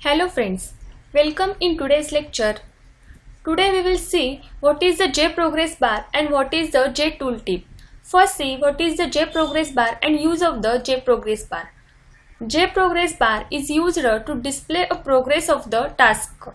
Hello friends, welcome in today's lecture. Today we will see what is the JProgress bar and what is the JTooltip. First see what is the JProgress bar and use of the JProgress bar. JProgress bar is used to display a progress of the task.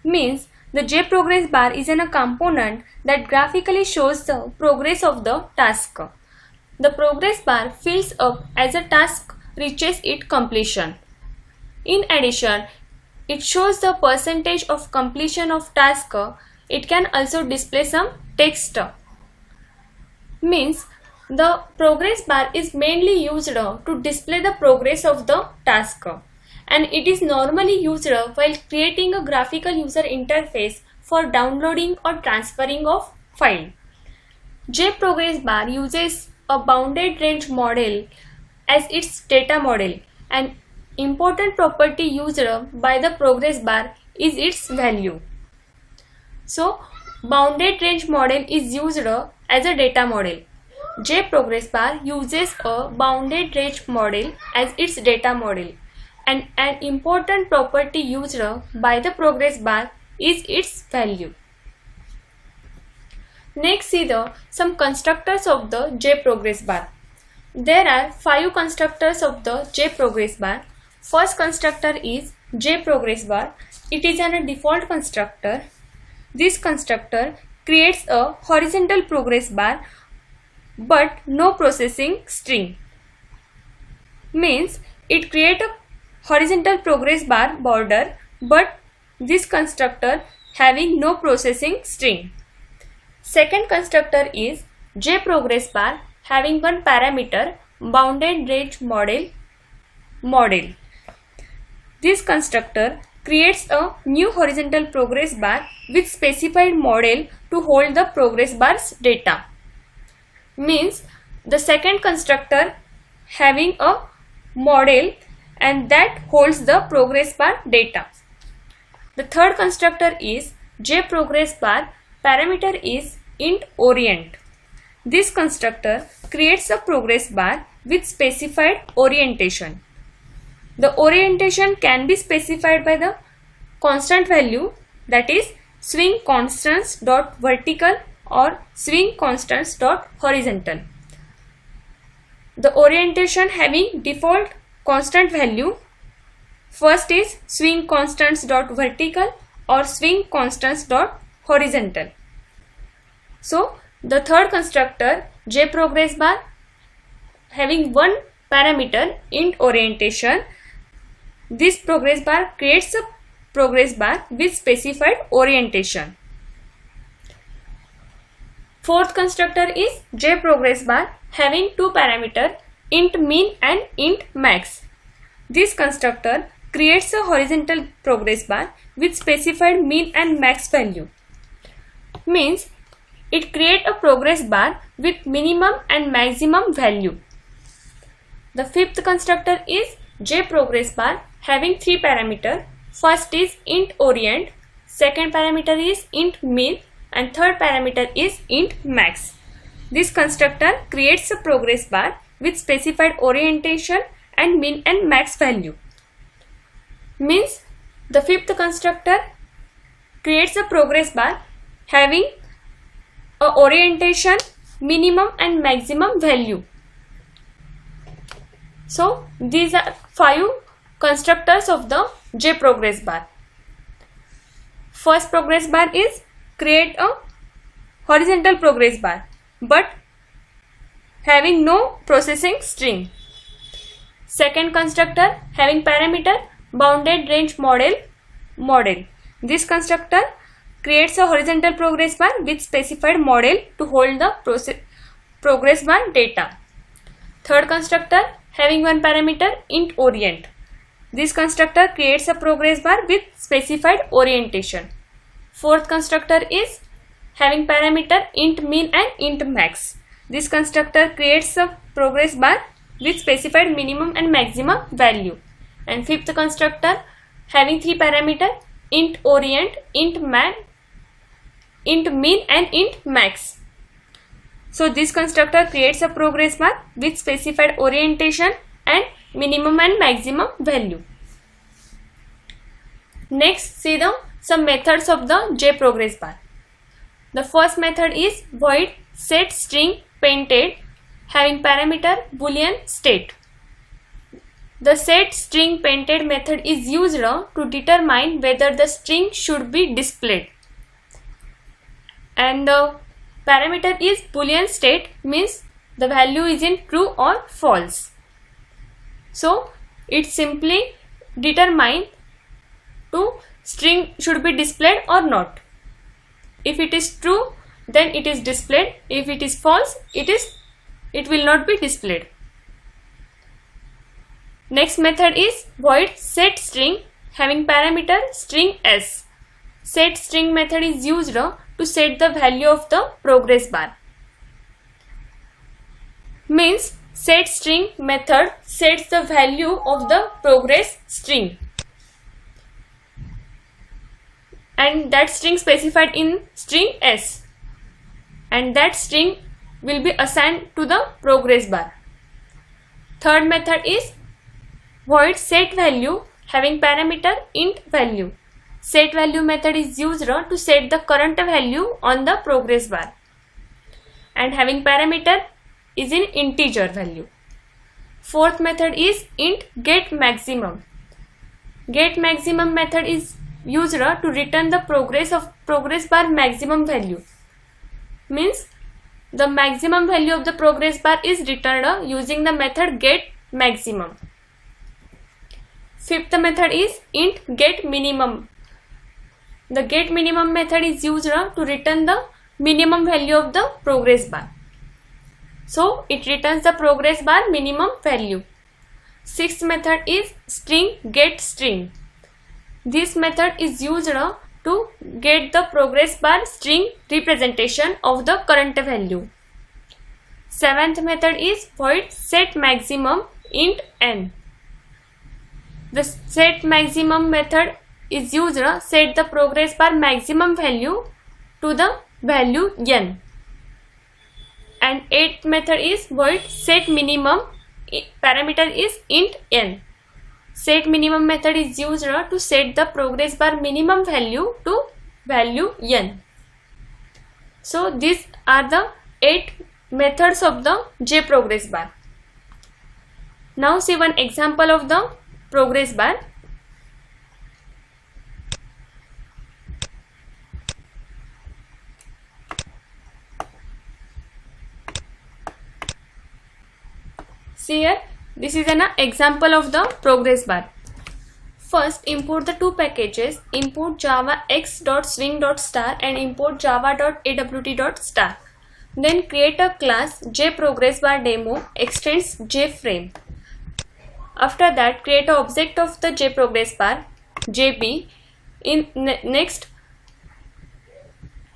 Means the JProgress bar is a component that graphically shows the progress of the task. The progress bar fills up as a task reaches its completion. In addition, it shows the percentage of completion of task. It can also display some text. Means the progress bar is mainly used to display the progress of the task, and it is normally used while creating a graphical user interface for downloading or transferring of file. JProgress bar uses a bounded range model as its data model. An important property used by the progress bar is its value. So, bounded range model is used as a data model. JProgress bar uses a bounded range model as its data model, and an important property used by the progress bar is its value. Next, see some constructors of the JProgress bar. There are 5 constructors of the JProgress bar. First constructor is JProgress bar. It is a default constructor. This constructor creates a horizontal progress bar but no processing string. Means it creates a horizontal progress bar border but this constructor having no processing string. Second constructor is JProgress bar having one parameter bounded range model. This constructor creates a new horizontal progress bar with specified model to hold the progress bar's data. Means the second constructor having a model and that holds the progress bar data. The third constructor is JProgress bar parameter is int orient. This constructor creates a progress bar with specified orientation. The orientation can be specified by the constant value, that is swing constants dot vertical or swing constants dot horizontal. The orientation having default constant value, first is swing constants dot vertical or swing constants dot horizontal. So the third constructor JProgress bar having one parameter int orientation. This progress bar creates a progress bar with specified orientation. Fourth constructor is JProgress bar having two parameters int mean and int max. This constructor creates a horizontal progress bar with specified mean and max value. Means it creates a progress bar with minimum and maximum value. The fifth constructor is JProgress bar having 3 parameters. First is int orient, second parameter is int mean and third parameter is int max. This constructor creates a progress bar with specified orientation and min and max value. Means the fifth constructor creates a progress bar having a orientation, minimum and maximum value. So these are 5 constructors of the JProgress bar. First progress bar is create a horizontal progress bar but having no processing string. Second constructor having parameter bounded range model. This constructor creates a horizontal progress bar with specified model to hold the progress bar data. Third constructor having one parameter int orient. This constructor creates a progress bar with specified orientation. Fourth constructor is having parameter int mean and int max. This constructor creates a progress bar with specified minimum and maximum value. And fifth constructor having 3 parameters int orient, int mean and int max. So this constructor creates a progress bar with specified orientation and minimum and maximum value. Next, see some methods of the JProgress bar. The first method is void set string painted having parameter boolean state. The set string painted method is used to determine whether the string should be displayed. And the parameter is boolean state, means the value is in true or false. So it simply determines to string should be displayed or not. If it is true, then it is displayed. If it is false, it will not be displayed. Next method is void set string having parameter string s. Set string method is used to set the value of the progress bar. Means set string method sets the value of the progress string, and that string specified in string s, and that string will be assigned to the progress bar. Third method is void set value having parameter int value. Set value method is used to set the current value on the progress bar, and having parameter is in integer value. Fourth method is int get maximum. Get maximum method is used to return the progress bar maximum value. Means the maximum value of the progress bar is returned using the method get maximum. Fifth method is int get minimum. The get minimum method is used to return the minimum value of the progress bar. So it returns the progress bar minimum value. Sixth method is string get string. This method is used to get the progress bar string representation of the current value. Seventh method is void set maximum int n. The set maximum method is used to set the progress bar maximum value to the value n. And eighth method is void set minimum, parameter is int n. Set minimum method is used to set the progress bar minimum value to value n. So these are the 8 methods of the JProgress bar. Now see one example of the progress bar. See here, this is an example of the progress bar. First, import the two packages, import java x.swing.star and import java.awt.star. Then create a class JProgressBarDemo extends JFrame. After that, create an object of the JProgressBar JB. Next,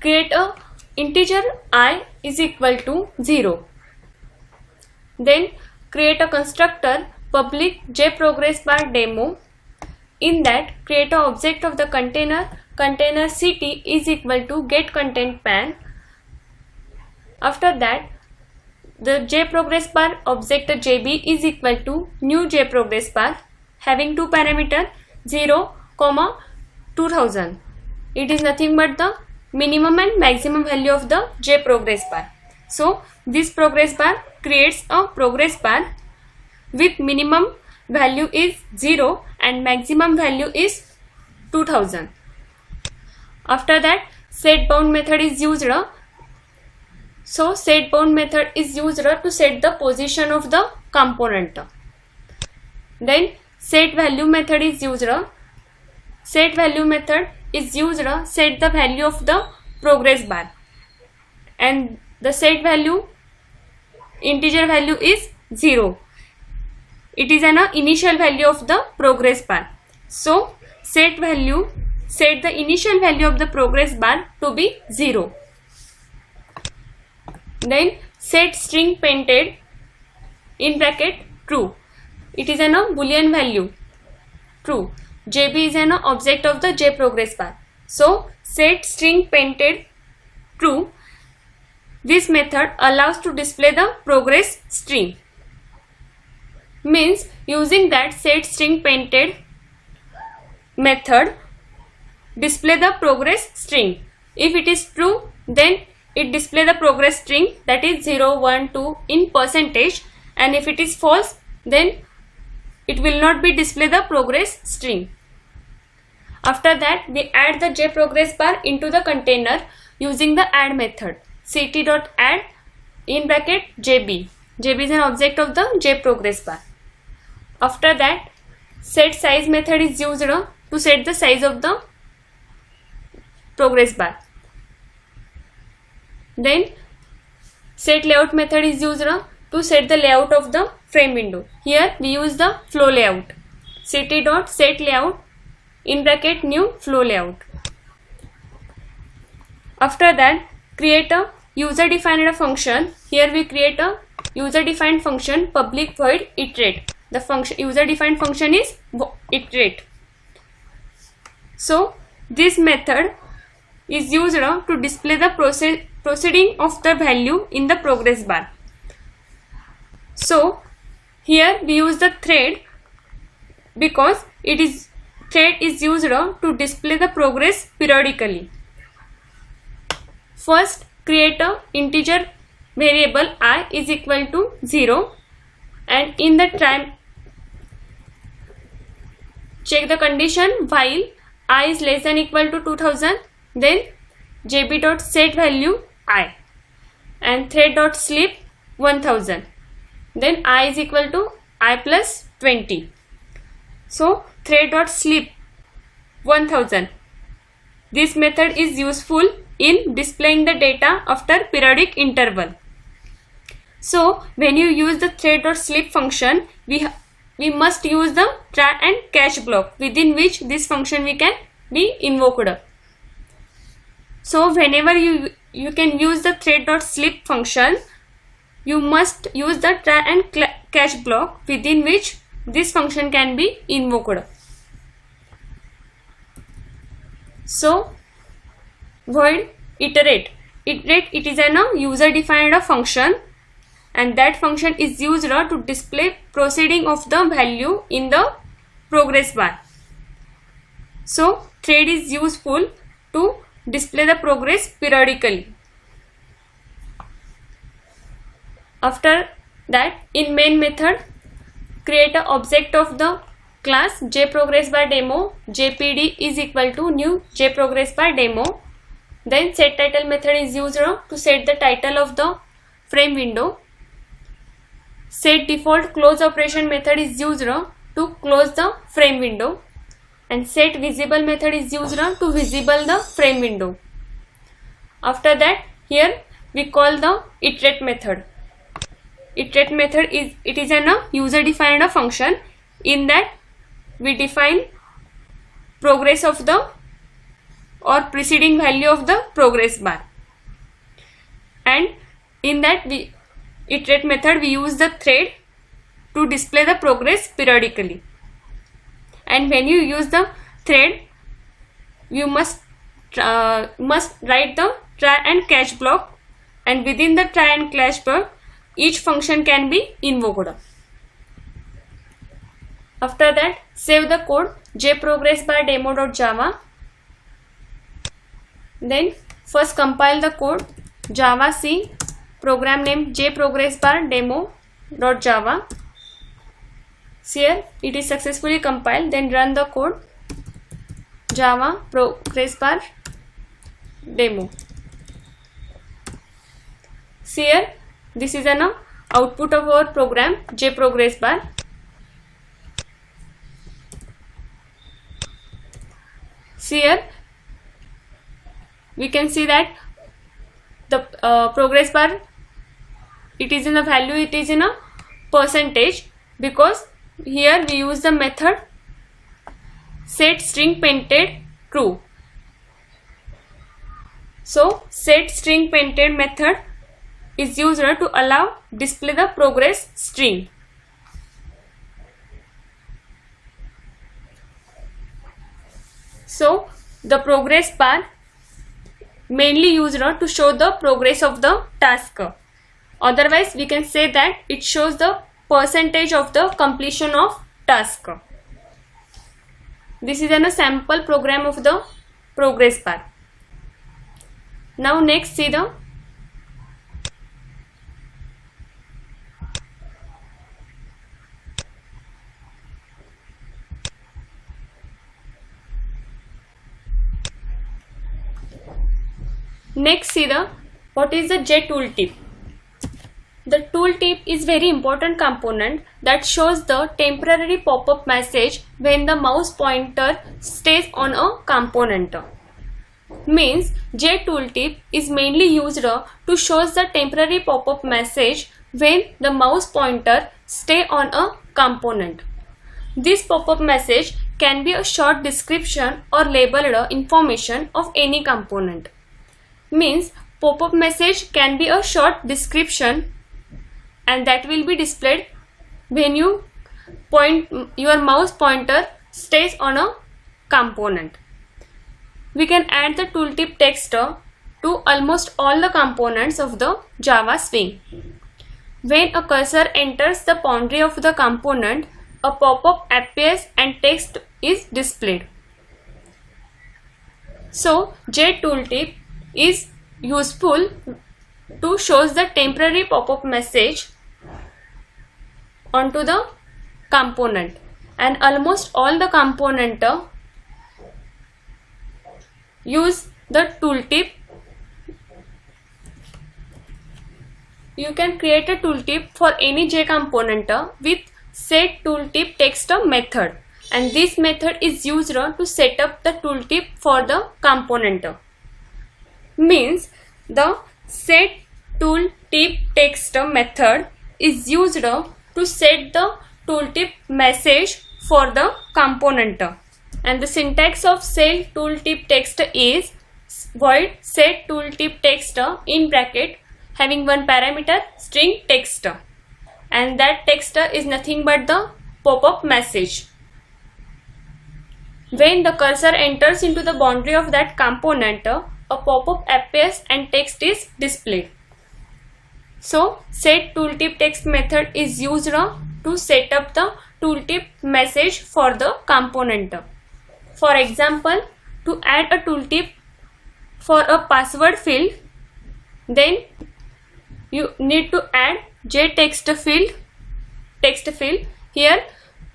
create a integer I is equal to 0. Then create a constructor public JProgressBarDemo. In that, create an object of the container ct is equal to getContentPan. After that, the JProgressBar object JB is equal to new JProgressBar having two parameters 0, 2000. It is nothing but the minimum and maximum value of the JProgressBar. So this progress bar creates a progress bar with minimum value is 0 and maximum value is 2000. After that, setBound method is used. So setBound method is used to set the position of the component. Then setValue method is used. SetValue method is used to set the value of the progress bar, and the set value integer value is 0. It is an initial value of the progress bar. So set the initial value of the progress bar to be 0. Then set string painted in bracket true. It is an boolean value true. JB is an object of the JProgressBar. So set string painted true. This method allows to display the progress string. Means using that set string painted method, display the progress string. If it is true, then it display the progress string, that is 0, 1, 2 in percentage, and if it is false, then it will not be display the progress string. After that, we add the JProgressBar into the container using the add method. ct.add in bracket JB. JB is an object of the JProgressBar. After that, set size method is used to set the size of the progress bar. Then set layout method is used to set the layout of the frame window. Here we use the flow layout. ct.setLayout in bracket new flow layout. After that, create a user defined function. Here we create a user defined function public void iterate. The function user defined function is iterate. So this method is used to display the proceeding of the value in the progress bar. So here we use the thread because thread is used to display the progress periodically. First, create a integer variable I is equal to 0, and in the time check the condition while I is less than equal to 2000, then jb.setValue I and thread.sleep 1000, then I is equal to I plus 20. So thread.sleep 1000. This method is useful in displaying the data after periodic interval. So when you use the thread.sleep function, we must use the try and catch block within which this function we can be invoked. So whenever you can use the thread.sleep function, you must use the try and catch block within which this function can be invoked. So void iterate. It is a user defined function, and that function is used to display proceeding of the value in the progress bar. So thread is useful to display the progress periodically. After that, in main method, create an object of the class JProgressBarDemo. JPD is equal to new JProgressBarDemo. Then setTitle method is used to set the title of the frame window. setDefaultClose operation method is used to close the frame window, and setVisible method is used to visible the frame window. After that, here we call the iterate method. Iterate method is a user defined function. In that we define progress of the or preceding value of the progress bar, and in that iterate method we use the thread to display the progress periodically. And when you use the thread, you must write the try and catch block, and within the try and catch block each function can be invoked. After that, save the code jProgressBarDemo.java. Then first compile the code java c program name jProgressBarDemo.java. Here it is successfully compiled. Then run the code java progressbar demo. Here this is an output of our program JProgressBar. Here we can see that the progress bar, it is in a value, it is in a percentage, because here we use the method set string painted true. So set string painted method is used to allow display the progress string. So the progress bar mainly used to show the progress of the task. Otherwise we can say that it shows the percentage of the completion of task. This is a sample program of the progress bar. Now next see the what is the J tooltip. The tooltip is very important component that shows the temporary pop-up message when the mouse pointer stays on a component. Means J tooltip is mainly used to show the temporary pop-up message when the mouse pointer stay on a component. This pop-up message can be a short description or labeled information of any component. Means pop-up message can be a short description and that will be displayed when you your mouse pointer stays on a component. We can add the tooltip text to almost all the components of the Java Swing. When a cursor enters the boundary of the component, a pop-up appears and text is displayed. So J tooltip is useful to show the temporary pop-up message onto the component, and almost all the component use the tooltip. You can create a tooltip for any J component with set tooltip text method, and this method is used to set up the tooltip for the component. Means the set tooltip text method is used to set the tooltip message for the component, and the syntax of set tooltip text is void set tooltip text in bracket having one parameter string text, and that text is nothing but the pop-up message. When the cursor enters into the boundary of that component, a pop-up appears and text is displayed. So set tooltip text method is used to set up the tooltip message for the component. For example, to add a tooltip for a password field, then you need to add JText field. Here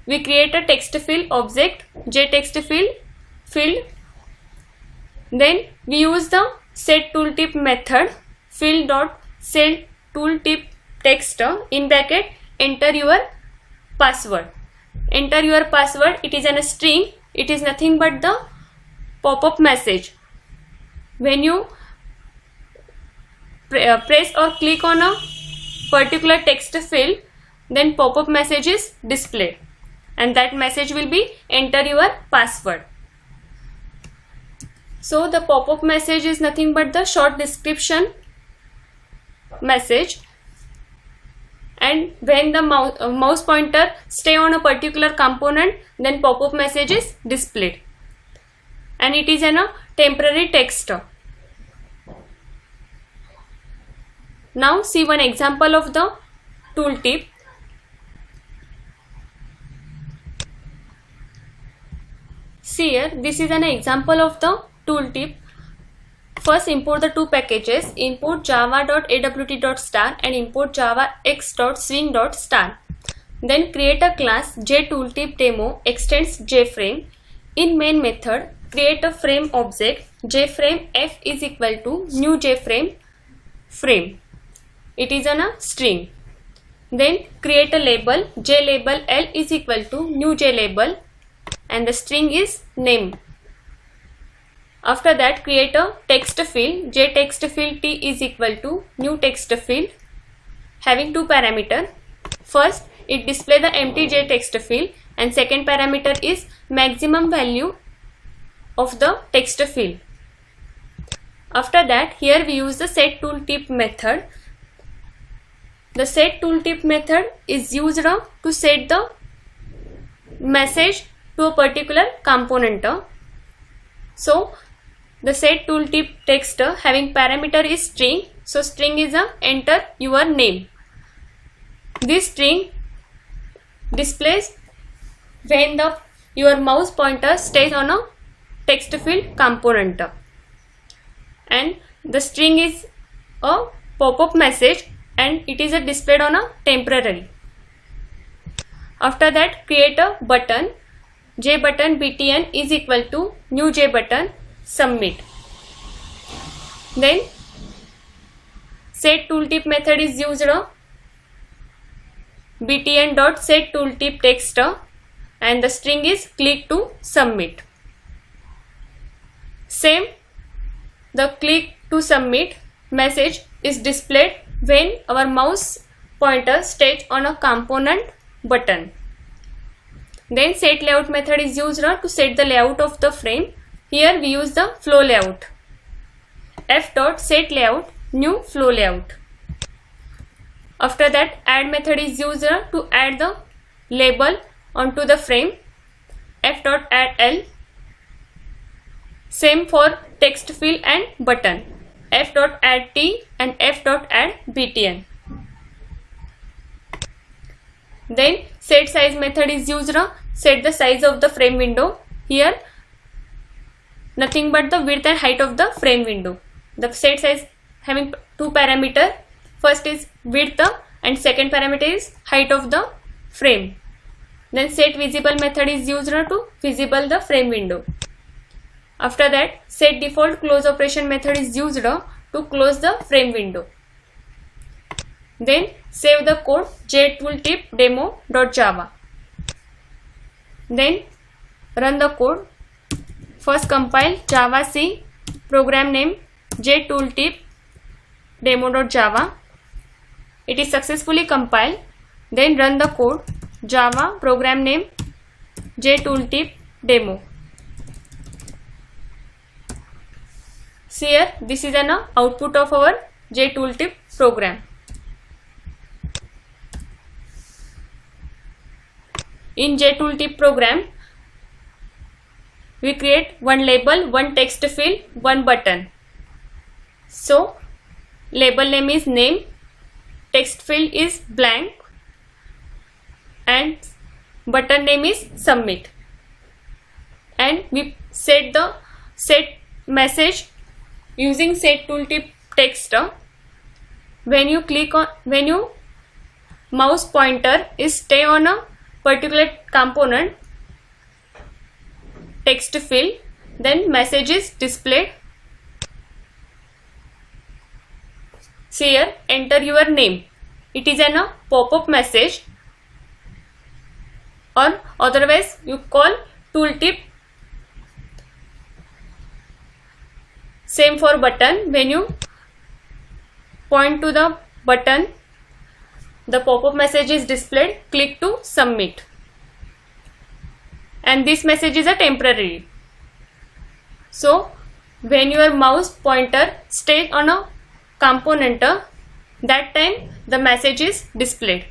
we create a text field object, JText field. Then we use the set tooltip method field dot set tooltip text in bracket enter your password. Enter your password. It is a string. It is nothing but the pop-up message. When you press or click on a particular text field, then pop-up message is displayed, and that message will be enter your password. So the pop-up message is nothing but the short description message, and when the mouse pointer stay on a particular component, then pop-up message is displayed, and it is in a temporary text. Now see one example of the tooltip. See here, this is an example of the tooltip. First import the two packages, import java.awt.star and import javax.swing.star. Then create a class jtooltipdemo extends jframe. In main method, create a frame object jframe f is equal to new jframe frame. It is on a string. Then create a label jlabel l is equal to new jlabel, and the string is name. After that, create a text field jtextfield t is equal to new text field having two parameters. First, it display the empty jtext field, and second parameter is maximum value of the text field. After that, here we use the set tooltip method. The set tooltip method is used to set the message to a particular component. So the set tooltip text having parameter is string. So string is a enter your name. This string displays when your mouse pointer stays on a text field component, and the string is a pop-up message and it is displayed on a temporary. After that, create a button, JButton btn is equal to new JButton submit. Then set tooltip method is used, btn.setTooltip text, and the string is click to submit. Same, the click to submit message is displayed when our mouse pointer stays on a component button. Then set layout method is used to set the layout of the frame. Here we use the flow layout. f.setLayout new flow layout. After that, add method is used to add the label onto the frame. f.addL. Same for text field and button. f.addT and f.addBTN. Then set size method is used, set the size of the frame window. Here nothing but the width and height of the frame window. The set size having two parameters. First is width and second parameter is height of the frame. Then set visible method is used to visible the frame window. After that, set default close operation method is used to close the frame window. Then save the code jtooltip-demo.java. Then run the code. First compile Java C, program name jtooltip-demo.java. It is successfully compiled. Then run the code Java program name jtooltip-demo. See here, this is an output of our jtooltip program. In jtooltip program, we create one label, one text field, one button. So label name is name, text field is blank, and button name is submit. And we set the set message using set tooltip text. When you click on, when you mouse pointer is stay on a particular component text field, then message is displayed. See here, enter your name. It is a pop-up message, or otherwise you call tooltip. Same for button. When you point to the button, the pop-up message is displayed. Click to submit. And this message is a temporary. So when your mouse pointer stays on a component, that time the message is displayed.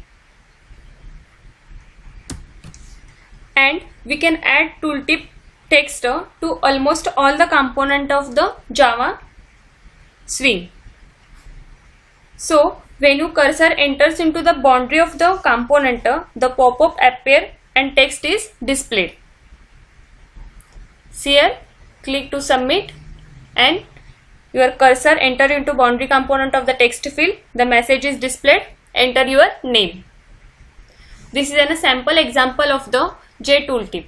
And we can add tooltip text to almost all the component of the Java swing. So when your cursor enters into the boundary of the component, the pop-up appears and text is displayed. See here, click to submit and your cursor enter into boundary component of the text field. The message is displayed. Enter your name. This is a sample example of the jtooltip.